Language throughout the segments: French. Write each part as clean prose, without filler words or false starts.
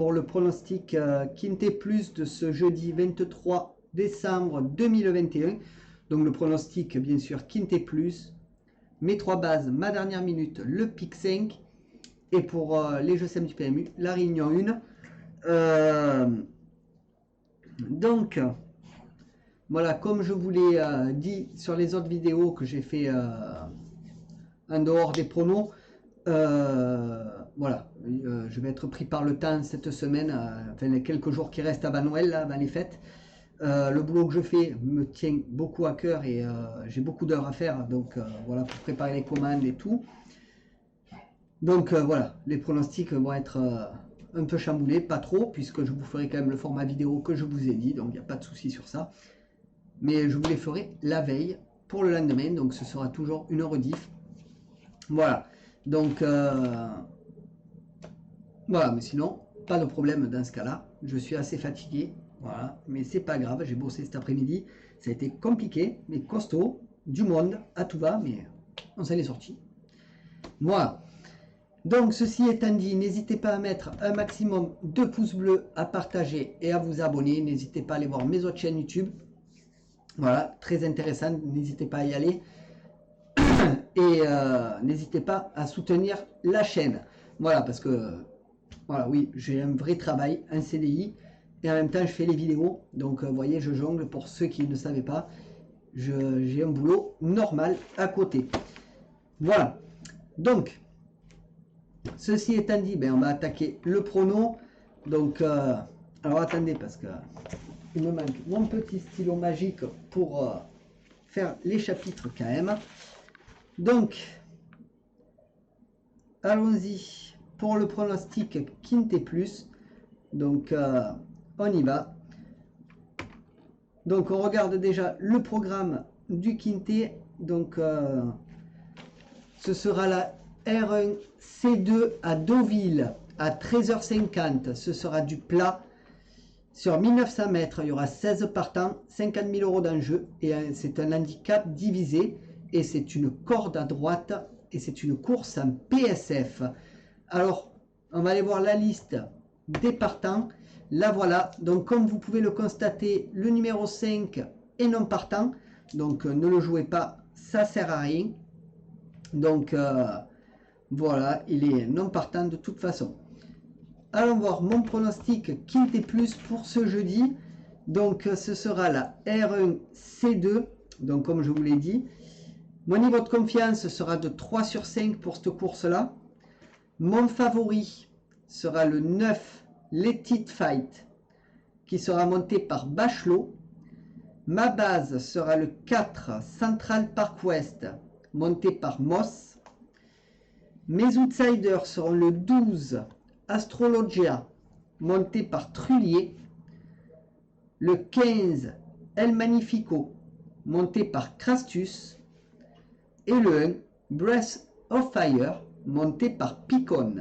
Pour le pronostic Quintet Plus de ce jeudi 23 décembre 2021. Donc le pronostic bien sûr Quintet Plus, mes 3 bases, ma dernière minute, le pic 5. Et pour les jeux SEM du PMU, la réunion 1. Donc voilà, comme je vous l'ai dit sur les autres vidéos que j'ai fait en dehors des pronos, voilà, je vais être pris par le temps cette semaine, enfin les quelques jours qui restent avant Noël, là, avant les fêtes. Le boulot que je fais me tient beaucoup à cœur et j'ai beaucoup d'heures à faire, donc voilà, pour préparer les commandes et tout. Donc voilà, les pronostics vont être un peu chamboulés, pas trop, puisque je vous ferai quand même le format vidéo que je vous ai dit, donc il n'y a pas de souci sur ça. Mais je vous les ferai la veille pour le lendemain, donc ce sera toujours une rediff. Voilà, donc voilà, mais sinon, pas de problème dans ce cas-là. Je suis assez fatigué, voilà, mais c'est pas grave, j'ai bossé cet après-midi. Ça a été compliqué, mais costaud, du monde, à tout va, mais on s'en est sorti. Voilà. Donc, ceci étant dit, n'hésitez pas à mettre un maximum de pouces bleus, à partager et à vous abonner. N'hésitez pas à aller voir mes autres chaînes YouTube. Voilà, très intéressant, n'hésitez pas à y aller. Et n'hésitez pas à soutenir la chaîne. Voilà, parce que, voilà, oui, j'ai un vrai travail, un CDI, et en même temps, je fais les vidéos. Donc, vous voyez, je jongle pour ceux qui ne savaient pas. J'ai un boulot normal à côté. Voilà. Donc, ceci étant dit, ben, on va attaquer le prono. Donc, alors attendez, parce que il me manque mon petit stylo magique pour faire les chapitres quand même. Donc, allons-y pour le pronostic Quintet Plus. Donc, on y va. Donc, on regarde déjà le programme du Quintet. Donc, ce sera la R1C2 à Deauville à 13h50. Ce sera du plat. Sur 1900 mètres, il y aura 16 partants, 50 000 euros d'enjeu. Et c'est un handicap divisé. Et c'est une corde à droite. Et c'est une course en PSF. Alors, on va aller voir la liste des partants. La voilà. Donc, comme vous pouvez le constater, le numéro 5 est non partant. Donc, ne le jouez pas. Ça ne sert à rien. Donc, voilà, il est non partant de toute façon. Allons voir mon pronostic Quintet Plus pour ce jeudi. Donc, ce sera la R1C2. Donc, comme je vous l'ai dit, mon niveau de confiance sera de 3 sur 5 pour cette course-là. Mon favori sera le 9, Let It Fight, qui sera monté par Bachelot. Ma base sera le 4, Central Park West, monté par Moss. Mes outsiders seront le 12, Astrologia, monté par Trullier. Le 15, El Magnifico, monté par Crastus. Et le 1, Breath of Fire, monté par Picon.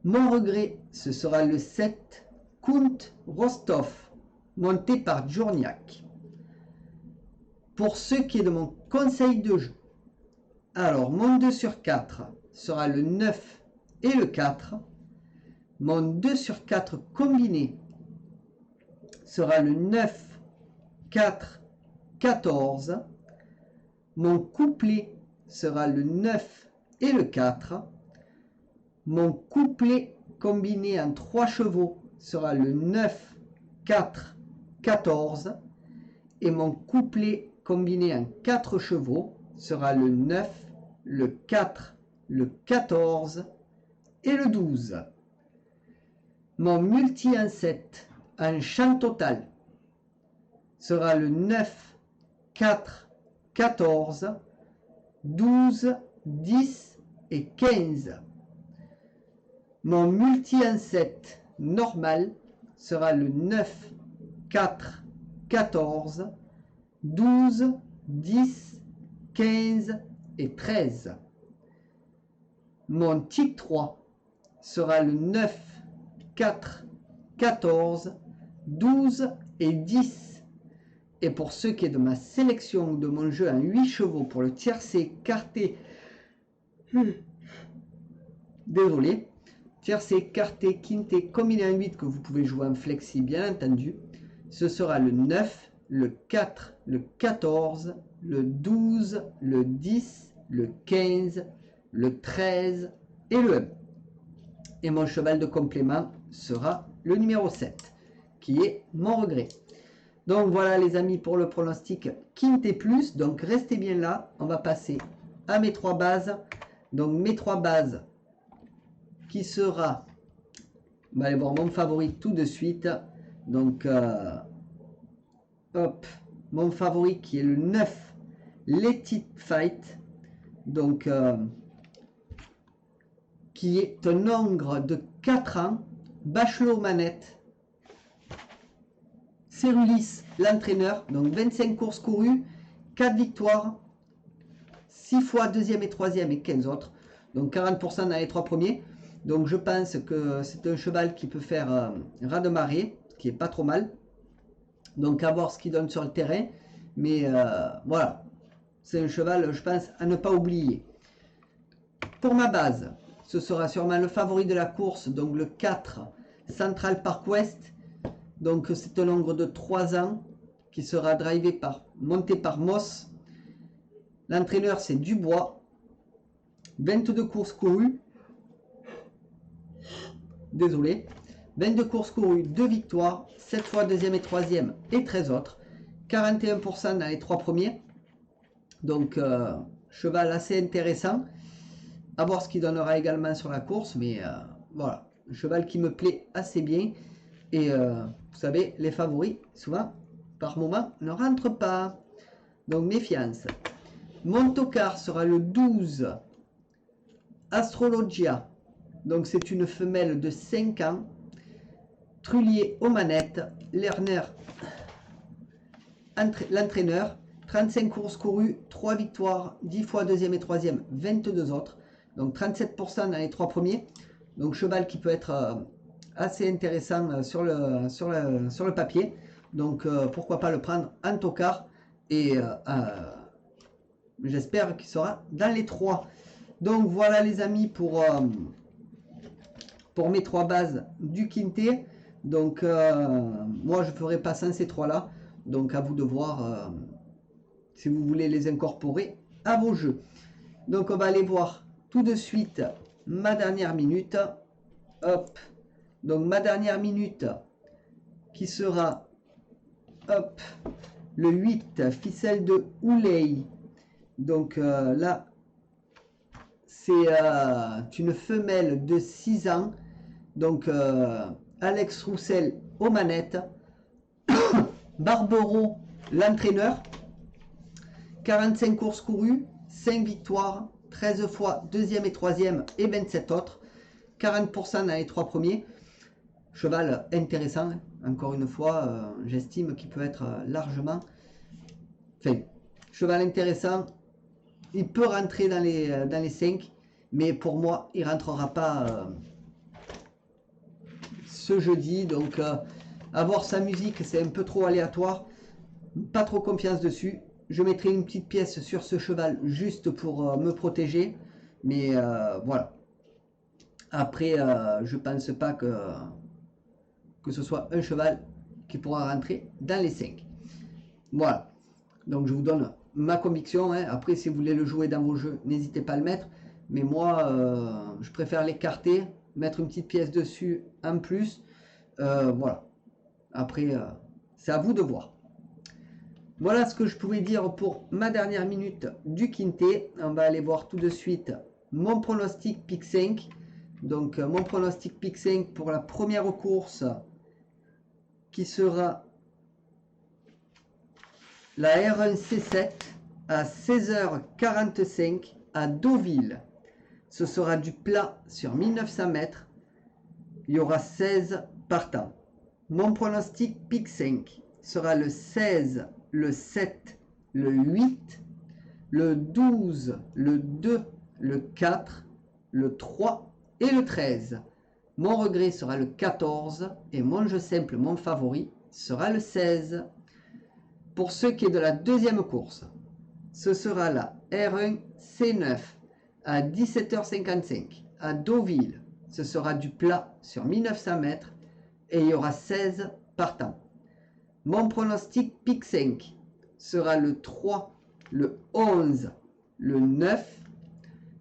Mon regret, ce sera le 7, Count Rostov, monté par Djourniak. Pour ce qui est de mon conseil de jeu, alors mon 2 sur 4 sera le 9 et le 4. Mon 2 sur 4 combiné sera le 9, 4, 14. Mon couplet sera le 9 et le 4. Mon couplet combiné en 3 chevaux sera le 9, 4, 14. Et mon couplet combiné en 4 chevaux sera le 9, le 4, le 14 et le 12. Mon multi en 7 en champ total sera le 9, 4, 14, 12, 10 et 15. Mon multi en 7 normal sera le 9, 4, 14, 12, 10, 15 et 13. Mon type 3 sera le 9, 4, 14, 12 et 10. Et pour ce qui est de ma sélection de mon jeu en 8 chevaux pour le tiercé quarté, désolé, tiercé, écarté, quinté, combiné en 8 que vous pouvez jouer en flexi bien entendu. Ce sera le 9, le 4, le 14, le 12, le 10, le 15, le 13 et le 1. Et mon cheval de complément sera le numéro 7, qui est mon regret. Donc voilà les amis pour le pronostic quinté plus. Donc restez bien là, on va passer à mes 3 bases. Donc mes 3 bases qui sera, on va aller voir mon favori tout de suite. Donc hop, mon favori qui est le 9, Let It Fight. Donc qui est un ogre de 4 ans, Bachelot manette, Cérulis l'entraîneur, donc 25 courses courues, 4 victoires, 6 fois deuxième et troisième et 15 autres, donc 40% dans les 3 premiers. Donc je pense que c'est un cheval qui peut faire raz de marée, qui est pas trop mal. Donc à voir ce qu'il donne sur le terrain, mais voilà, c'est un cheval je pense à ne pas oublier. Pour ma base, ce sera sûrement le favori de la course, donc le 4, Central Park West. Donc c'est un ogre de 3 ans qui sera monté par Moss. L'entraîneur c'est Dubois. 22 courses courues. Désolé. 22 courses courues, 2 victoires, 7 fois deuxième et troisième et 13 autres. 41% dans les 3 premiers. Donc cheval assez intéressant. À voir ce qu'il donnera également sur la course, mais voilà, un cheval qui me plaît assez bien. Et vous savez, les favoris, souvent, par moment, ne rentrent pas. Donc méfiance. Mon tocard sera le 12, Astrologia. Donc c'est une femelle de 5 ans. Trullier aux manettes. Lerner, l'entraîneur. 35 courses courues, 3 victoires, 10 fois deuxième et troisième, 22 autres. Donc 37% dans les 3 premiers. Donc cheval qui peut être assez intéressant sur le papier. Donc pourquoi pas le prendre en tocard. Et j'espère qu'il sera dans les 3. Donc voilà les amis pour mes 3 bases du quinté. Donc moi je ferai pas sans ces 3 là. Donc à vous de voir si vous voulez les incorporer à vos jeux. Donc on va aller voir tout de suite ma dernière minute. Hop. Donc ma dernière minute qui sera hop, le 8, ficelle de Ouley. Donc là c'est une femelle de 6 ans. Donc Alex Roussel aux manettes. Barbero l'entraîneur. 45 courses courues, 5 victoires, 13 fois deuxième et troisième et 27 autres. 40% dans les 3 premiers. Cheval intéressant, encore une fois, j'estime qu'il peut être largement... Enfin, cheval intéressant, il peut rentrer dans les 5, mais pour moi, il ne rentrera pas ce jeudi. Donc, avoir sa musique, c'est un peu trop aléatoire. Pas trop confiance dessus. Je mettrai une petite pièce sur ce cheval juste pour me protéger. Mais voilà. Après, je pense pas que ce soit un cheval qui pourra rentrer dans les 5. Voilà. Donc je vous donne ma conviction. Hein. Après, si vous voulez le jouer dans vos jeux, n'hésitez pas à le mettre. Mais moi, je préfère l'écarter, mettre une petite pièce dessus en plus. Voilà. Après, c'est à vous de voir. Voilà ce que je pouvais dire pour ma dernière minute du quinté. On va aller voir tout de suite mon pronostic pick 5. Donc mon pronostic pick 5 pour la première course qui sera la R1C7 à 16h45 à Deauville. Ce sera du plat sur 1900 mètres. Il y aura 16 partants. Mon pronostic pick 5 sera le 16, le 7, le 8, le 12, le 2, le 4, le 3 et le 13. Mon regret sera le 14 et mon jeu simple, mon favori, sera le 16. Pour ce qui est de la deuxième course, ce sera la R1 C9 à 17h55 à Deauville. ce sera du plat sur 1900 mètres et il y aura 16 partants. Mon pronostic pick 5 sera le 3, le 11, le 9,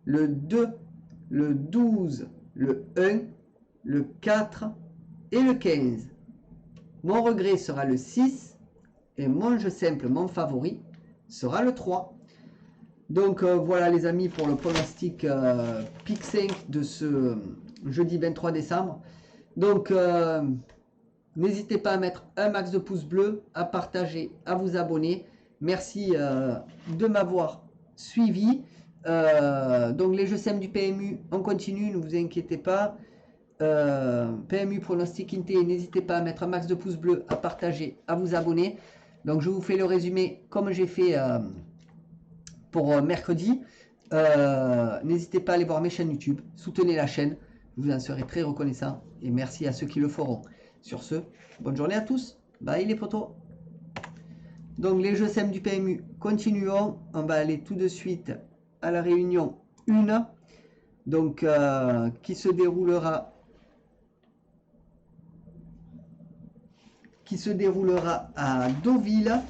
le 2, le 12, le 1, le 4 et le 15. Mon regret sera le 6 et mon jeu simple, mon favori, sera le 3. Donc voilà les amis pour le pronostic pick 5 de ce jeudi 23 décembre. Donc n'hésitez pas à mettre un max de pouces bleus, à partager, à vous abonner. Merci de m'avoir suivi. Donc les jeux simples du PMU, on continue, ne vous inquiétez pas. PMU pronostic Inté, n'hésitez pas à mettre un max de pouces bleus, à partager, à vous abonner. Donc je vous fais le résumé comme j'ai fait pour mercredi. N'hésitez pas à aller voir mes chaînes YouTube, soutenez la chaîne, je vous en serai très reconnaissant et merci à ceux qui le feront. Sur ce, bonne journée à tous, bye les potos. Donc les jeux simples du PMU, continuons, on va aller tout de suite à la réunion 1, donc qui se déroulera à Deauville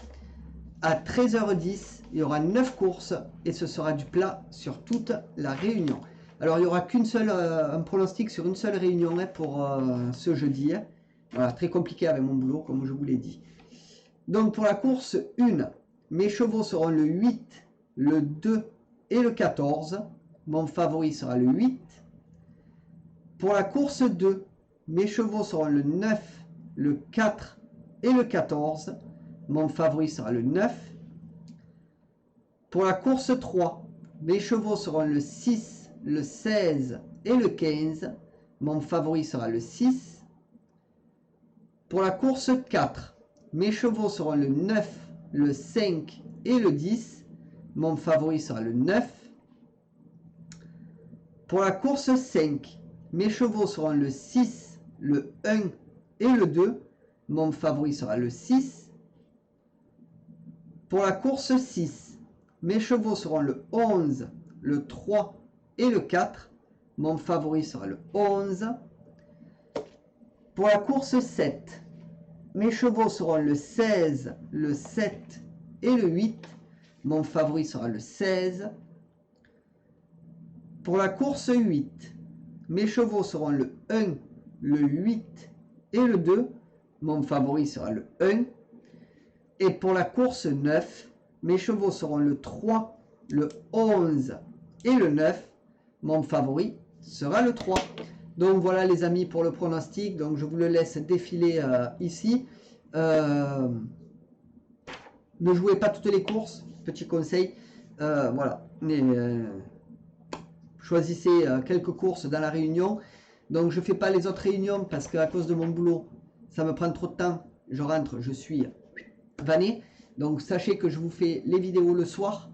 à 13h10. Il y aura 9 courses et ce sera du plat sur toute la réunion. Alors il n'y aura qu'une seule, un pronostic sur une seule réunion pour ce jeudi. Voilà, très compliqué avec mon boulot comme je vous l'ai dit. Donc pour la course 1, mes chevaux seront le 8, le 2 et le 14. Mon favori sera le 8. Pour la course 2, mes chevaux seront le 9, le 4 et le 14. Mon favori sera le 9. Pour la course 3, mes chevaux seront le 6, le 16 et le 15. Mon favori sera le 6. Pour la course 4, mes chevaux seront le 9, le 5 et le 10. Mon favori sera le 9. Pour la course 5, mes chevaux seront le 6, le 1 et le 2. Mon favori sera le 6. Pour la course 6, mes chevaux seront le 11, le 3 et le 4. Mon favori sera le 11. Pour la course 7, mes chevaux seront le 16, le 7 et le 8. Mon favori sera le 16. Pour la course 8, mes chevaux seront le 1, le 8 et le 2. Mon favori sera le 1. Et pour la course 9, mes chevaux seront le 3, le 11 et le 9. Mon favori sera le 3. Donc voilà les amis pour le pronostic. Donc je vous le laisse défiler ici. Ne jouez pas toutes les courses. Petit conseil. Voilà. Mais, choisissez quelques courses dans la réunion. Donc je ne fais pas les autres réunions parce qu'à cause de mon boulot, ça me prend trop de temps. Je rentre, je suis vanné. Donc sachez que je vous fais les vidéos le soir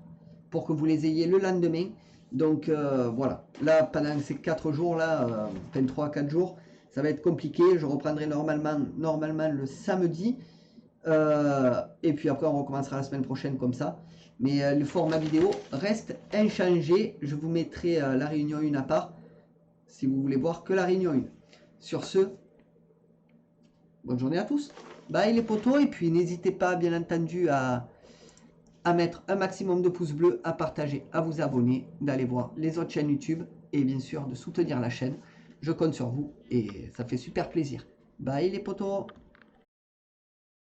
pour que vous les ayez le lendemain. Donc voilà, là pendant ces 4 jours là, 3-4 jours, ça va être compliqué. Je reprendrai normalement le samedi. Et puis après on recommencera la semaine prochaine comme ça. Mais le format vidéo reste inchangé. Je vous mettrai la réunion 1 à part si vous voulez voir que la réunion 1. Sur ce, bonne journée à tous. Bye les potos. Et puis n'hésitez pas bien entendu à mettre un maximum de pouces bleus, à partager, à vous abonner, d'aller voir les autres chaînes YouTube et bien sûr de soutenir la chaîne. Je compte sur vous et ça fait super plaisir. Bye les potos.